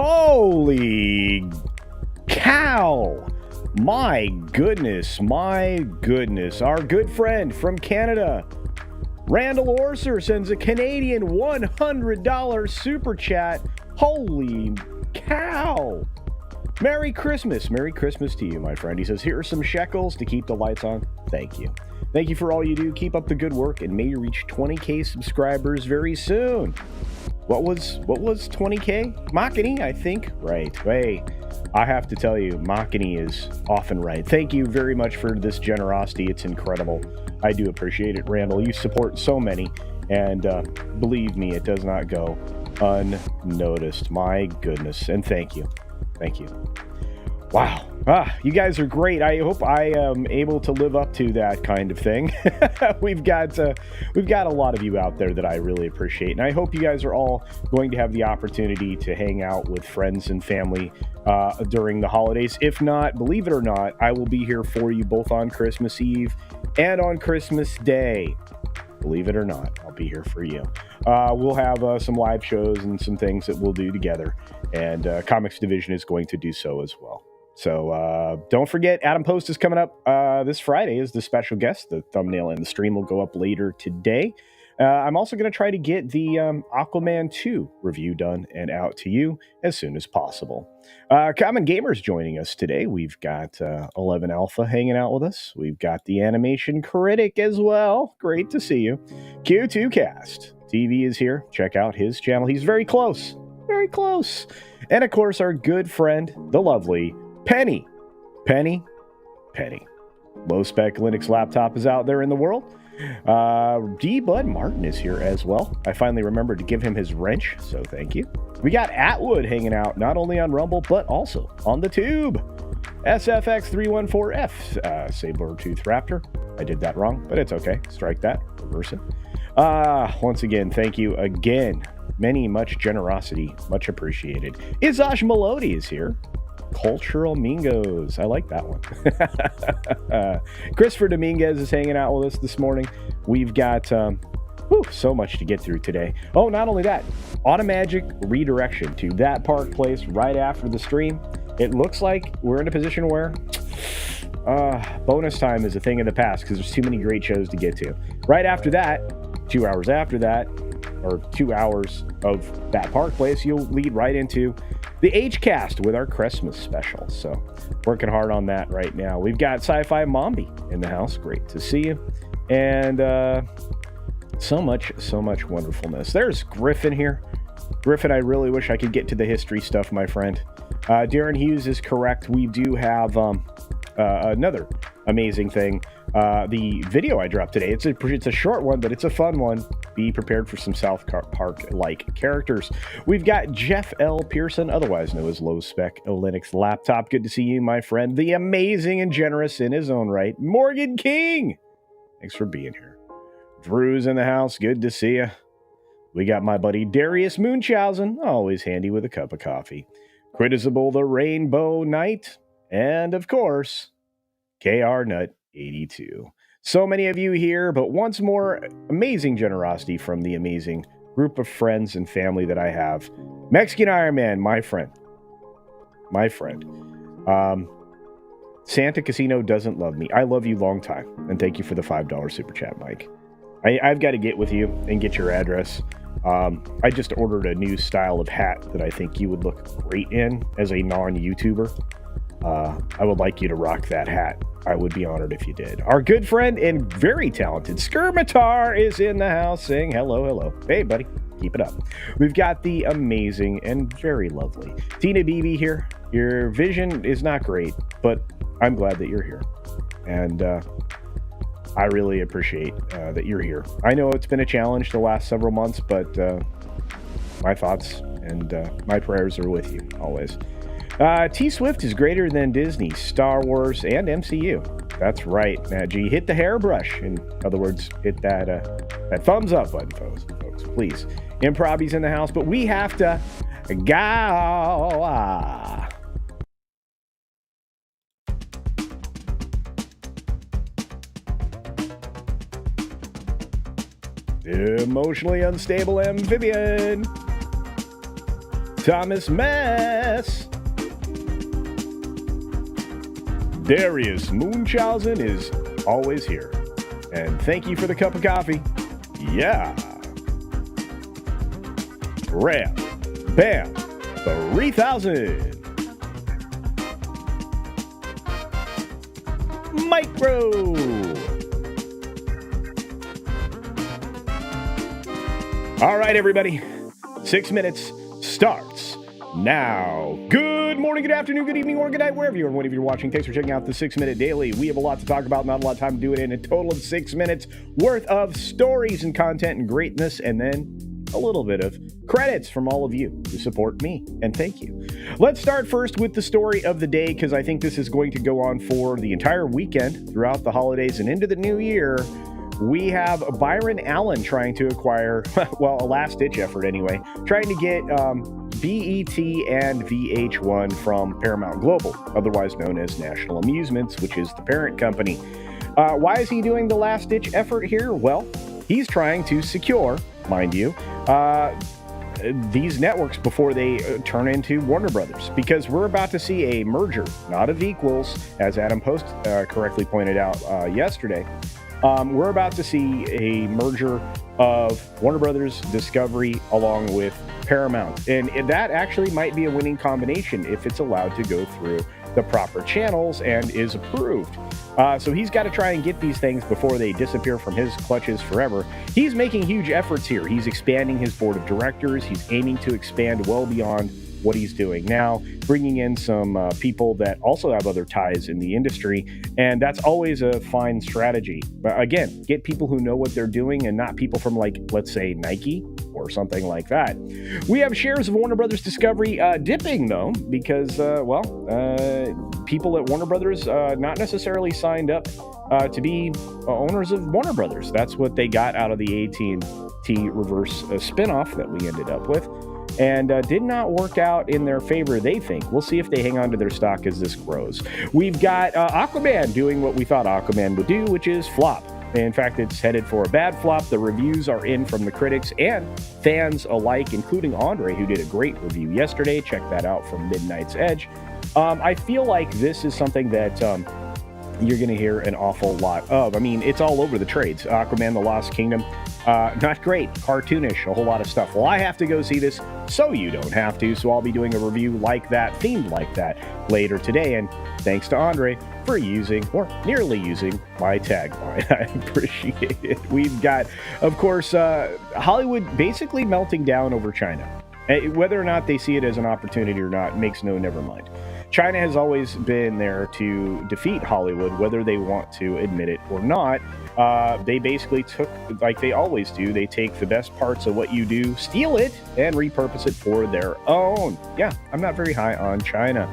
Holy cow! My goodness, my goodness. Our good friend from Canada, Randall Orser, sends a Canadian $100 super chat. Holy cow! Merry Christmas. Merry Christmas to you, my friend. He says, here are some shekels to keep the lights on. Thank you. Thank you for all you do. Keep up the good work, and may you reach 20K subscribers very soon. What was 20K? Machiny, I think. Right. Hey, I have to tell you, Machiny is often right. Thank you very much for this generosity. It's incredible. I do appreciate it, Randall. You support so many, and believe me, it does not go unnoticed. My goodness. And thank you. Thank you. Wow. You guys are great. I hope I am able to live up to that kind of thing. We've got a lot of you out there that I really appreciate, and I hope you guys are all going to have the opportunity to hang out with friends and family during the holidays. If not, believe it or not, I will be here for you both on Christmas Eve and on Christmas Day. Believe it or not, I'll be here for you. We'll have some live shows and some things that we'll do together, and Comics Division is going to do so as well. So don't forget, Adam Post is coming up this Friday as the special guest. The thumbnail and the stream will go up later today. I'm also going to try to get the Aquaman 2 review done and out to you as soon as possible. Common Gamers joining us today. We've got 11 Alpha hanging out with us. We've got the Animation Critic as well. Great to see you. Q2 Cast TV is here. Check out his channel. He's very close. Very close. And of course, our good friend, the lovely Penny. Low spec Linux laptop is out there in the world. D. Bud Martin is here as well. I finally remembered to give him his wrench, so thank you. We got Atwood hanging out not only on Rumble, but also on the tube. SFX314F, Sabertooth Raptor. I did that wrong, but it's okay. Strike that. Reverse it. Once again, thank you again. Much generosity. Much appreciated. Izash Melody is here. Cultural Mingos. I like that one. Christopher Dominguez is hanging out with us this morning. We've got so much to get through today. Oh, not only that, automatic redirection to that park place right after the stream. It looks like we're in a position where bonus time is a thing of the past because there's too many great shows to get to. Right after that, 2 hours after that, or 2 hours of that park place, you'll lead right into the H-Cast with our Christmas special. So working hard on that right now. We've got Sci-Fi Mombi in the house. Great to see you. And so much wonderfulness. There's Griffin here. Griffin, I really wish I could get to the history stuff, my friend. Darren Hughes is correct. We do have another amazing thing. The video I dropped today, it's a short one, but it's a fun one. Be prepared for some South Park-like characters. We've got Jeff L. Pearson, otherwise known as Low Spec Linux Laptop. Good to see you, my friend. The amazing and generous in his own right, Morgan King. Thanks for being here. Drew's in the house. Good to see you. We got my buddy Darius Munchausen, always handy with a cup of coffee. Critizable the Rainbow Knight. And, of course, KR Nut 82. So many of you here, but once more, amazing generosity from the amazing group of friends and family that I have. Mexican Iron Man, my friend. Santa Casino doesn't love me. I love you long time. And thank you for the $5 super chat, Mike. I've got to get with you and get your address. I just ordered a new style of hat that I think you would look great in as a non-YouTuber. I would like you to rock that hat. I would be honored if you did. Our good friend and very talented Skirmitar is in the house saying hello. Hey, buddy. Keep it up. We've got the amazing and very lovely Tina Beebe here. Your vision is not great, but I'm glad that you're here. And I really appreciate that you're here. I know it's been a challenge the last several months, but my thoughts and my prayers are with you always. T-Swift is greater than Disney, Star Wars, and MCU. That's right, Matt G. Hit the hairbrush. In other words, hit that thumbs up button, folks. Please. Improbby's in the house, but we have to go. Emotionally unstable amphibian. Thomas Mess. Darius Munchausen is always here. And thank you for the cup of coffee. Yeah. Ram. Bam. 3000. Micro. All right, everybody. 6 minutes starts now. Good morning, good afternoon, good evening, or good night, wherever you are and whenever you're watching. Thanks for checking out the 6 Minute Daily. We have a lot to talk about, not a lot of time to do it in. A total of 6 minutes worth of stories and content and greatness, and then a little bit of credits from all of you who support me, and thank you. Let's start first with the story of the day, because I think this is going to go on for the entire weekend throughout the holidays and into the new year. We have Byron Allen trying to acquire, well, a last-ditch effort anyway, trying to get BET and VH1 from Paramount Global, otherwise known as National Amusements, which is the parent company. Why is he doing the last-ditch effort here? Well, he's trying to secure, mind you, these networks before they turn into Warner Brothers, because we're about to see a merger, not of equals, as Adam Post correctly pointed out yesterday. We're about to see a merger of Warner Brothers Discovery along with Paramount, and that actually might be a winning combination if it's allowed to go through the proper channels and is approved. So he's got to try and get these things before they disappear from his clutches forever. He's making huge efforts here. He's expanding his board of directors. He's aiming to expand well beyond what he's doing now, bringing in some people that also have other ties in the industry, and that's always a fine strategy. But again, get people who know what they're doing and not people from, like, let's say Nike or something like that. We have shares of Warner Brothers Discovery dipping, though, because, people at Warner Brothers not necessarily signed up to be owners of Warner Brothers. That's what they got out of the AT&T reverse spinoff that we ended up with, and did not work out in their favor, they think. We'll see if they hang on to their stock as this grows. We've got Aquaman doing what we thought Aquaman would do, which is flop. In fact, it's headed for a bad flop. The reviews are in from the critics and fans alike, including Andre, who did a great review yesterday. Check that out from Midnight's Edge. I feel like this is something that you're going to hear an awful lot of. I mean, it's all over the trades. Aquaman, The Lost Kingdom, not great. Cartoonish, a whole lot of stuff. Well, I have to go see this, so you don't have to. So I'll be doing a review like that, themed like that, later today. And thanks to Andre for using, or nearly using, my tagline. I appreciate it. We've got, of course, Hollywood basically melting down over China. Whether or not they see it as an opportunity or not makes never mind. China has always been there to defeat Hollywood, whether they want to admit it or not. They basically took, like they always do, they take the best parts of what you do, steal it, and repurpose it for their own. Yeah, I'm not very high on China.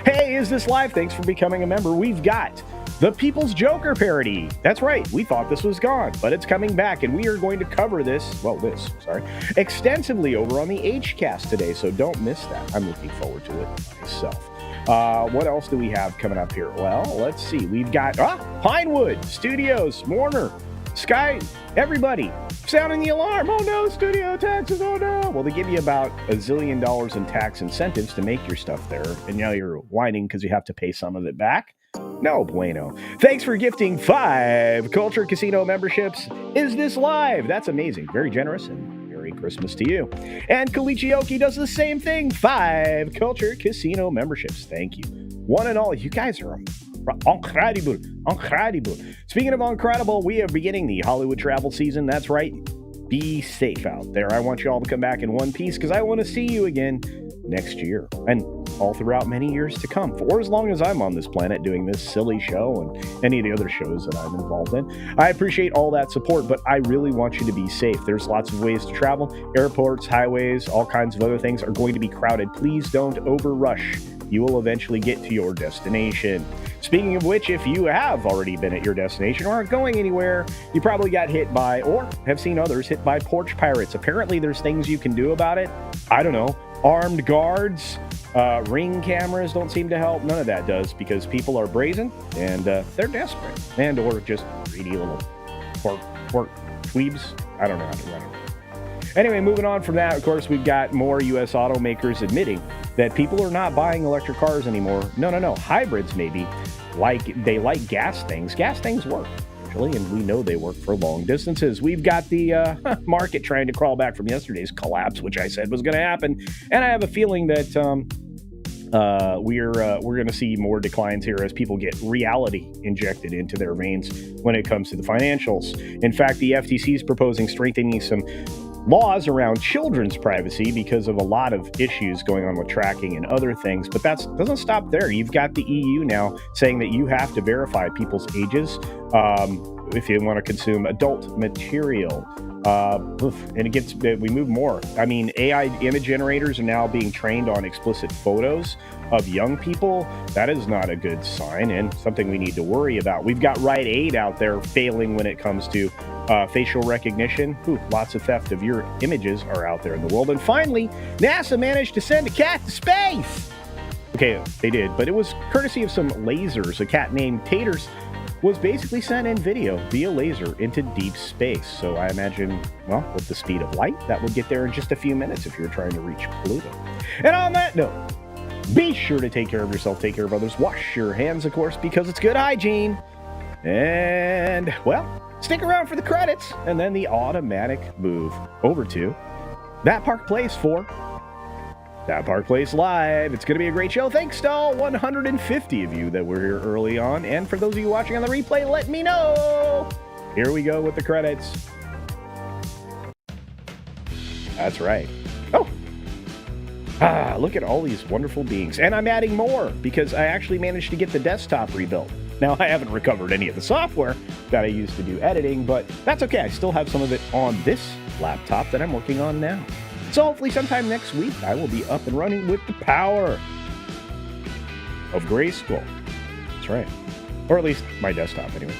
Hey, is this live? Thanks for becoming a member. We've got the People's Joker parody. That's right, we thought this was gone, but it's coming back, and we are going to cover this, extensively over on the H-Cast today, so don't miss that. I'm looking forward to it myself. What else do we have coming up here? Well, let's see. We've got Pinewood Studios, Warner, Sky, everybody sounding the alarm. Oh no, studio taxes, oh no. Well, they give you about $1 zillion in tax incentives to make your stuff there, and now you're whining because you have to pay some of it back. No bueno. Thanks for gifting 5 Culture Casino memberships. Is this live? That's amazing. Very generous, and Merry Christmas to you. And Kalichioki does the same thing. 5 Culture Casino memberships. Thank you. One and all, you guys are incredible. Incredible. Speaking of incredible, we are beginning the Hollywood travel season. That's right. Be safe out there. I want you all to come back in one piece because I want to see you again next year and all throughout many years to come, for as long as I'm on this planet doing this silly show and any of the other shows that I'm involved in. I appreciate all that support, but I really want you to be safe. There's lots of ways to travel. Airports, highways, all kinds of other things are going to be crowded. Please don't overrush. You will eventually get to your destination. Speaking of which, if you have already been at your destination or aren't going anywhere, you probably got hit by, or have seen others hit by porch pirates. Apparently there's things you can do about it. I don't know. Armed guards, ring cameras don't seem to help. None of that does, because people are brazen and they're desperate, and or just greedy little pork tweebs. I don't know how to run it. Anyway, moving on from that, of course, we've got more U.S. automakers admitting that people are not buying electric cars anymore. No. Hybrids, maybe. They like gas things. Gas things work, actually, and we know they work for long distances. We've got the market trying to crawl back from yesterday's collapse, which I said was going to happen. And I have a feeling that we're going to see more declines here as people get reality injected into their veins when it comes to the financials. In fact, the FTC is proposing strengthening some laws around children's privacy because of a lot of issues going on with tracking and other things. But that doesn't stop there. You've got the EU now saying that you have to verify people's ages if you want to consume adult material. And we move more. I mean, AI image generators are now being trained on explicit photos of young people. That is not a good sign and something we need to worry about. We've got Rite Aid out there failing when it comes to facial recognition. Lots of theft of your images are out there in the world. And finally, NASA managed to send a cat to space. Okay, they did, but it was courtesy of some lasers. A cat named Taters was basically sent in video via laser into deep space. So I imagine, well, with the speed of light, that would get there in just a few minutes if you're trying to reach Pluto. And on that note, be sure to take care of yourself, take care of others, wash your hands, of course, because it's good hygiene. And, well, stick around for the credits and then the automatic move over to That Park Place for That Park Place Live. It's going to be a great show. Thanks to all 150 of you that were here early on. And for those of you watching on the replay, let me know. Here we go with the credits. That's right. Oh. Look at all these wonderful beings. And I'm adding more because I actually managed to get the desktop rebuilt. Now, I haven't recovered any of the software that I used to do editing, but that's okay. I still have some of it on this laptop that I'm working on now. So hopefully sometime next week, I will be up and running with the power of Grayskull. That's right. Or at least my desktop, anyway.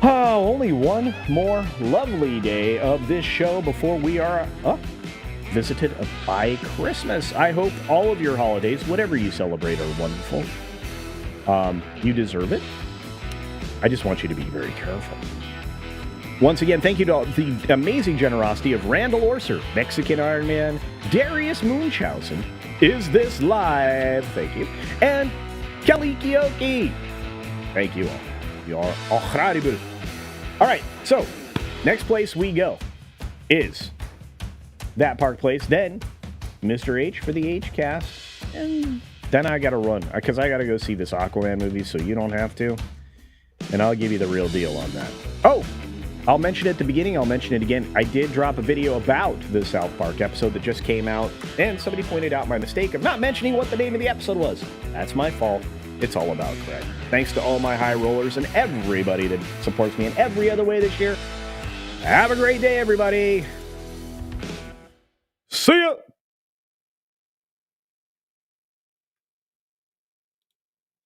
Oh, only one more lovely day of this show before we are visited by Christmas. I hope all of your holidays, whatever you celebrate, are wonderful. You deserve it. I just want you to be very careful. Once again, thank you to the amazing generosity of Randall Orser, Mexican Iron Man, Darius Munchausen, Is This Live? Thank you. And Kelly Kioki. Thank you all. You are incredible. All right, so next place we go is That Park Place, then Mr. H for the H-Cast, and then I got to run because I got to go see this Aquaman movie so you don't have to, and I'll give you the real deal on that. Oh! I'll mention it at the beginning, I'll mention it again. I did drop a video about the South Park episode that just came out, and somebody pointed out my mistake of not mentioning what the name of the episode was. That's my fault. It's all about Craig. Thanks to all my high rollers and everybody that supports me in every other way this year. Have a great day, everybody. See ya!